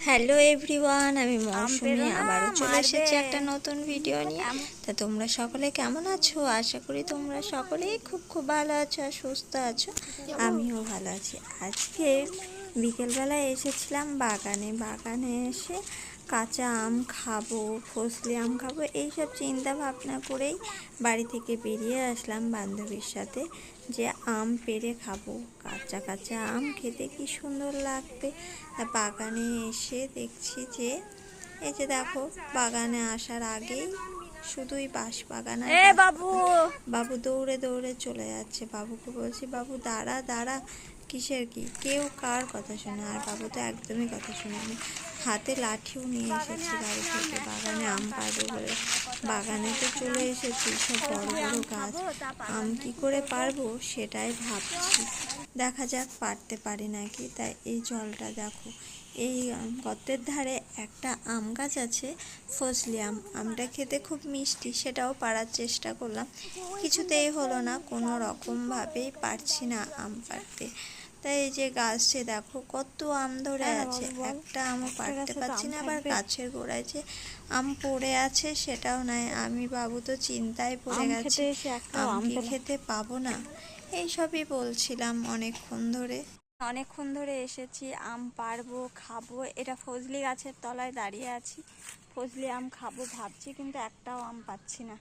Hello everyone, আমি মৌসুমি আবারও চলে এসেছি একটা নতুন ভিডিও নিয়ে। তা তোমরা সকলে কেমন আছো? আশা করি তোমরা সকলেই খুব খুব ভালো আছো আর সুস্থ আছো। আমিও ভালো আছি। আজকে বিকেলবেলায় এসেছিলাম বাগানে এসে কাঁচা আম খাবো, ফসলি আম খাবো, এইসব চিন্তা ভাবনা করেই বাড়ি থেকে বেরিয়ে আসলাম বান্ধবীর সাথে যে আম পেড়ে খাবো। কাঁচা কাঁচা আম খেতে কি সুন্দর লাগবে। বাগানে এসে দেখছি যে এই যে দেখো, বাগানে আসার আগেই শুধুই বাঁশ বাগান। বাবু বাবু দৌড়ে দৌড়ে চলে যাচ্ছে। বাবুকে বলছি, বাবু দাঁড়া দাঁড়া, কিসের কি, কেউ কার কথা শোনে? আর বাবু তো একদমই কথা শোনে না। হাতে লাঠিও নিয়ে এসেছি বাড়ি থেকে, বাগানে আম পাড়বো বলে। বাগানে তো চলে এসেছি, সব বড় বড় গাছ, আম কি করে পারবো সেটাই ভাবছি। দেখা যাক পারতে পারি নাকি। তাই এই জলটা দেখো, এই গর্তের ধারে একটা আম গাছ আছে, ফজলি আম। আমটা খেতে খুব মিষ্টি, সেটাও পাড়ার চেষ্টা করলাম, কিছুতেই হলো না, কোনো রকমভাবেই পারছি না আম পাড়তে। তাই এই যে গাছে দেখো কত আম ধরে আছে, একটা আমও পাড়তে পারছি না। আবার গাছের গোড়ায় যে আম পড়ে আছে সেটাও নাই। আমি বাবু তো চিন্তায় পড়ে গেছে, আম কি খেতে পাবো না। এইসবই বলছিলাম অনেকক্ষণ ধরে এসেছি, আম পাড়বো খাবো। এটা ফজলি গাছের তলায় দাঁড়িয়ে আছি, ফজলি আম খাবো ভাবছি, কিন্তু একটাও আম পাচ্ছি না।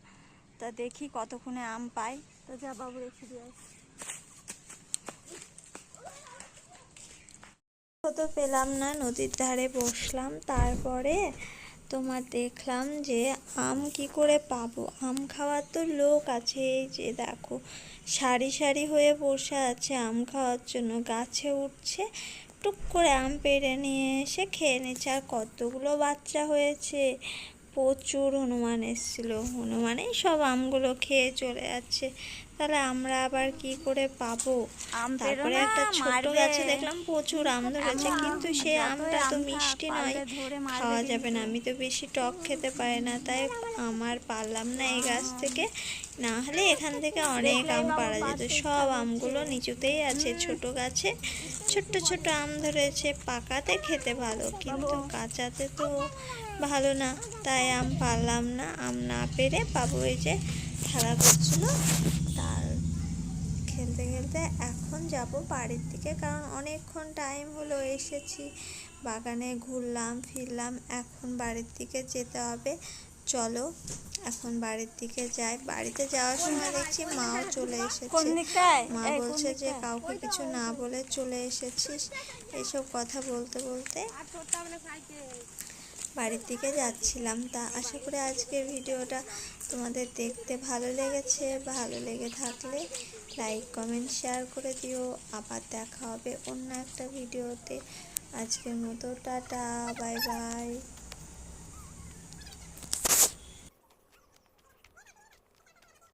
তা দেখি কতক্ষণে আম পাই। তো যা বাবু রেখে দিয়ে তো পেলাম না, নদীর ধারে বসলাম। তারপরে তোমার দেখলাম যে আম কি করে পাবো, আম খাওয়ার তো লোক আছে। এই যে দেখো, সারি সারি হয়ে বসে আছে আম খাওয়ার জন্য, গাছে উঠছে, টুক করে আম পেড়ে নিয়ে এসে খেয়ে নিচ্ছে। আর কতগুলো বাচ্চা হয়েছে, প্রচুর হনুমান এসেছিল, হনুমানেই সব আমগুলো খেয়ে চলে যাচ্ছে। তাহলে আমরা আবার কি করে পাবো? তারপরে একটা ছোট গাছে দেখলাম প্রচুর আম ধরেছে, কিন্তু সে আমটা তো মিষ্টি নয়, খাওয়া যাবে না। আমি তো বেশি টক খেতে পারি না, তাই আমার পারলাম না এই গাছ থেকে। না হলে এখান থেকে অনেক আম পাড়া যেত। সব আমগুলো নিচুতেই আছে, ছোট গাছে ছোট্ট ছোট আম ধরেছে। পাকাতে খেতে ভালো, কিন্তু কাঁচাতে তো ভালো না। তাই আম পারলাম না। আম না পেরে বাবু এই যে খেলা করছিল, তার খেলতে খেলতে এখন যাব বাড়ির দিকে, কারণ অনেকক্ষণ টাইম হলো এসেছি, বাগানে ঘুরলাম ফিরলাম, এখন বাড়ির দিকে যেতে হবে। চলো এখন বাড়ির দিকে যাই। বাড়িতে যাওয়ার সময় দেখছি মাও চলে এসেছে। মা বলছে যে কাউকে কিছু না বলে চলে এসেছিস। এইসব কথা বলতে বলতে বাড়ির দিকে যাচ্ছিলাম। তা আশা করি আজকের ভিডিওটা তোমাদের দেখতে ভালো লেগেছে। ভালো লেগে থাকলে লাইক কমেন্ট শেয়ার করে দিও। আবার দেখা হবে অন্য একটা ভিডিওতে। আজকের মতো টাটা, বাই বাই।